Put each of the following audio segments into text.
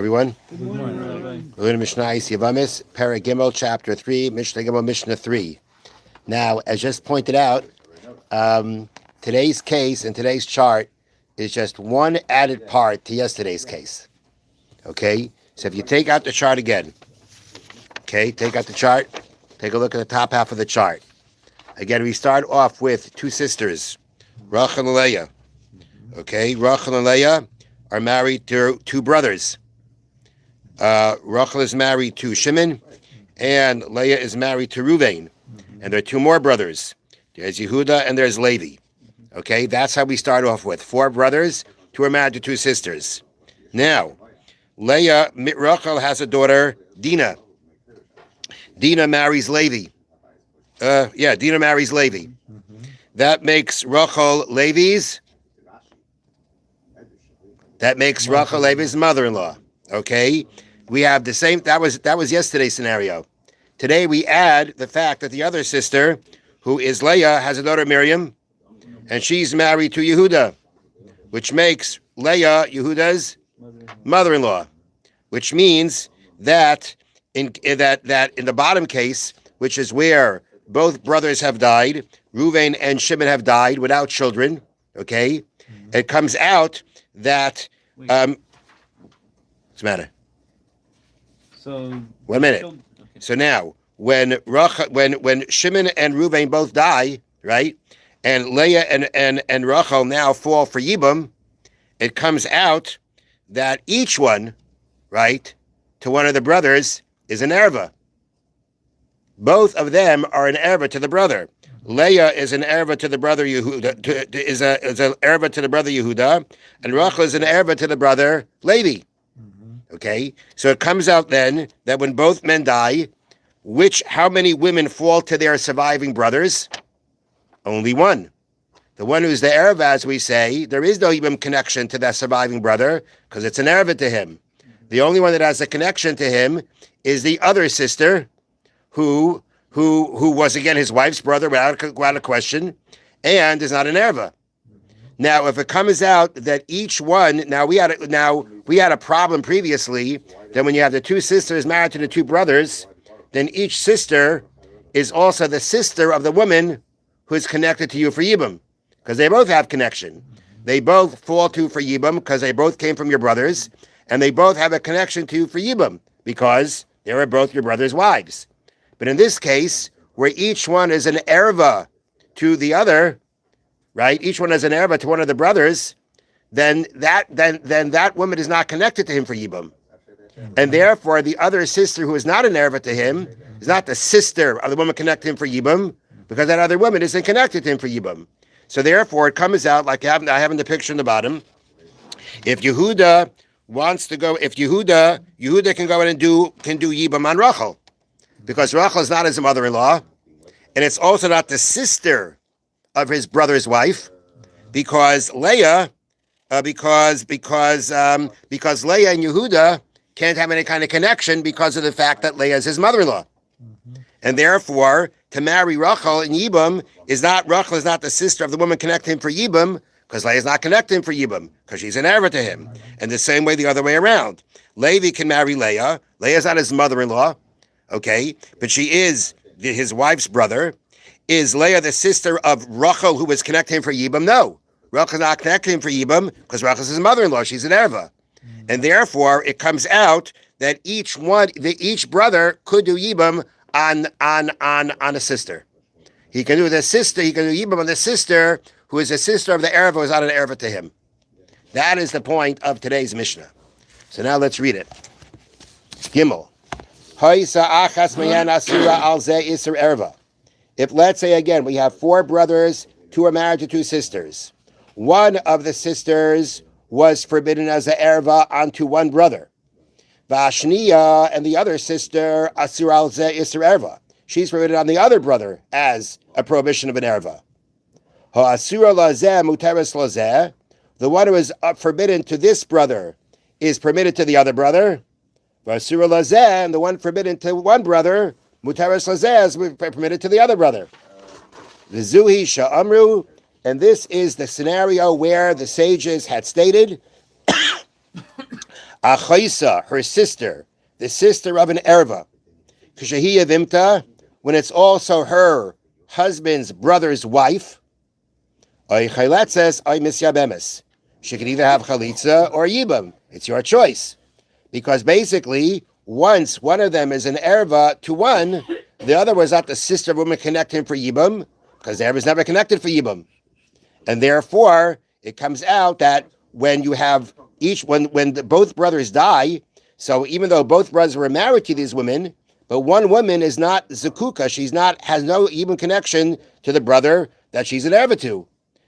Everyone, Good morning, Rabbi. we're in Mishna Yevamos, Perek Gimel, Chapter 3, Mishnah Gimel, Mishnah 3. Now, as just pointed out, today's case and today's chart is just one added part to yesterday's case. Okay? So if you take out the chart again, take out the chart, take a look at the top half of the chart. Again, we start off with two sisters, Rachel and Leah. Okay? Rachel and Leah are married to two brothers. Rachel is married to Shimon, and Leah is married to Ruvain. And there are two more brothers. There's Yehuda and there's Levi. Okay, that's how we start off with. Four brothers, two are married to two sisters. Now, Rachel has a daughter, Dinah. Dinah marries Levi. Dinah marries Levi. That makes Rachel Levi's mother-in-law. Okay? We have the same, that was yesterday's scenario. Today we add the fact that the other sister, who is Leah, has a daughter Miriam, and she's married to Yehuda, which makes Leah Yehuda's mother-in-law, which means that in the bottom case, which is where both brothers have died, Reuven and Shimon have died without children, okay? It comes out that, what's the matter? So 1 minute. So now, when Shimon and Reuven both die, right, and Leah and Rachel now fall for Yibam, it comes out that each one, right, to one of the brothers is an erva. Both of them are an erva to the brother. Leah is an erva to the brother Yehuda, is an erva to the brother Yehuda, and Rachel is an erva to the brother Levi. Okay, so it comes out then that when both men die, how many women fall to their surviving brothers? Only one. The one who's the erva, as we say, there is no Yibam connection to that surviving brother because it's an erva to him. The only one that has a connection to him is the other sister, who was again his wife's brother without a question, and is not an erva. Now, if it comes out that each one, we had a problem previously that when you have the two sisters married to the two brothers, then each sister is also the sister of the woman who is connected to you for Yibam, because they both have connection. They both fall to you for Yibam because they both came from your brothers, and they both have a connection to you for Yibam because they were both your brother's wives. But in this case, where each one is an erva to the other, right? Each one has an erva to one of the brothers, then that woman is not connected to him for Yibam. And therefore, the other sister who is not an erva to him is not the sister of the woman connected to him for Yibam, because that other woman isn't connected to him for Yibam. So therefore, it comes out like I have in the picture in the bottom. If Yehuda wants to go, Yehuda can go in and do Yibam on Rachel, because Rachel is not his mother-in-law, and it's also not the sister of his brother's wife, because Leah, because Leah and Yehuda can't have any kind of connection because of the fact that Leah is his mother-in-law, and therefore to marry Rachel in Yibam Rachel is not the sister of the woman connected to him for Yibam, because Leah is not connected to him for Yibam because she's an erva to him, and the same way the other way around. Levi can marry Leah. Leah is not his mother-in-law, okay, but she is his wife's brother. Is Leah the sister of Rachel who was connected to him for Yibam? No. Rachel is not connected to him for Yibam because Rachel is his mother-in-law. She's an erva. And therefore, it comes out that each brother could do Yibam on a sister. He can do Yibam on the sister who is a sister of the erva who is not an erva to him. That is the point of today's Mishnah. So now let's read it. Gimel. If, let's say again, we have four brothers, two are married to two sisters. One of the sisters was forbidden as an erva onto one brother. Vashniya, and the other sister, asur al zeh isur erva. She's forbidden on the other brother as a prohibition of an erva. Ha'asura lazeh muteres lazeh. The one who is forbidden to this brother is permitted to the other brother. V'asura lazeh, and the one forbidden to one brother, muteres lazeh, is permitted to the other brother. V'zuhi sha'amru, and this is the scenario where the sages had stated Achaisa, her sister, the sister of an erva. K'shehiyah vimta, when it's also her husband's brother's wife. Oy chayletzes, oy misyabemes. She could either have chalitza or yibam. It's your choice. Because basically, once one of them is an erva to one, the other was not the sister of a woman connected for yibam, because the erva is never connected for yibam. And therefore, it comes out that when you have both brothers die, so even though both brothers were married to these women, but one woman is not zakuka, has no even connection to the brother that she's an erva to.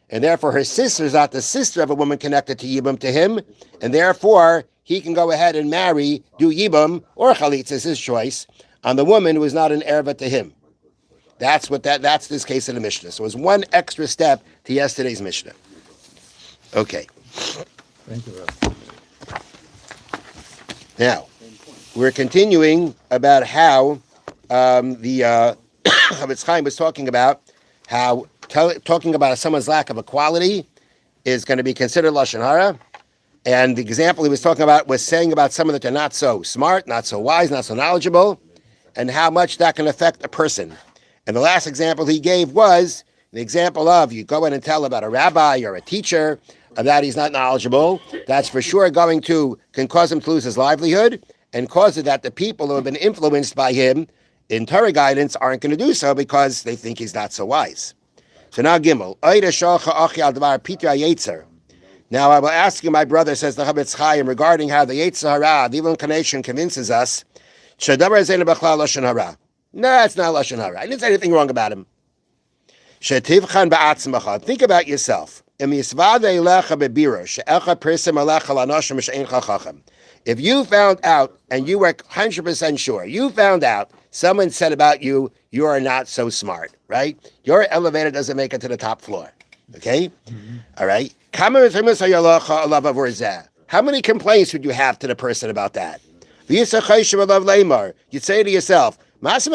And therefore her sister is not the sister of a woman connected to yibam to him, and therefore he can go ahead and do yibam or chalitza, is his choice, on the woman who is not an erva to him. That's this case in the Mishnah. So it was one extra step to yesterday's Mishnah. Okay. Thank you, Rabbi. Now, we're continuing about how the Chofetz Chaim was talking about how talking about someone's lack of equality is going to be considered lashon hara, and the example he was talking about was saying about someone that they're not so smart, not so wise, not so knowledgeable, and how much that can affect a person. And the last example he gave was an example of you go in and tell about a rabbi or a teacher that he's not knowledgeable. That's for sure can cause him to lose his livelihood, and cause it that the people who have been influenced by him in Torah guidance aren't going to do so because they think he's not so wise. So now Gimel. Now I will ask you, my brother, says the Chofetz Chaim, regarding how the Yetzer Hara, the evil inclination, convinces us. No, it's not lashon hara. I didn't say anything wrong about him. Think about yourself. If you found out, and you were 100% sure, you found out someone said about you, you are not so smart, right? Your elevator doesn't make it to the top floor, okay? Mm-hmm. All right? How many complaints would you have to the person about that? You'd say to yourself, what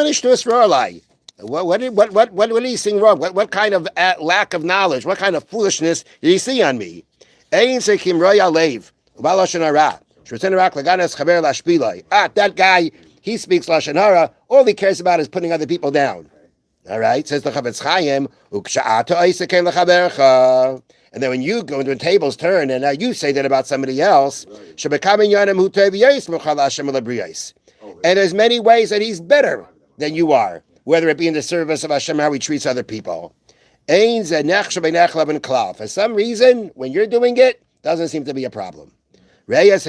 are you seeing wrong? What kind of lack of knowledge, what kind of foolishness do you see on me? That guy, he speaks lashon hara. All he cares about is putting other people down. All right, says the Chofetz Chaim. And then when tables turn and now you say that about somebody else, and there's many ways that he's better than you are, whether it be in the service of Hashem, how he treats other people. For some reason, when you're doing it, doesn't seem to be a problem. And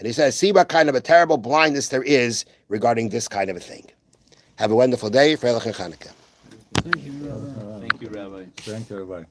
he says, see what kind of a terrible blindness there is regarding this kind of a thing. Have a wonderful day. Freilich and Chanukah. Thank you, Rabbi. Thank you, Rabbi.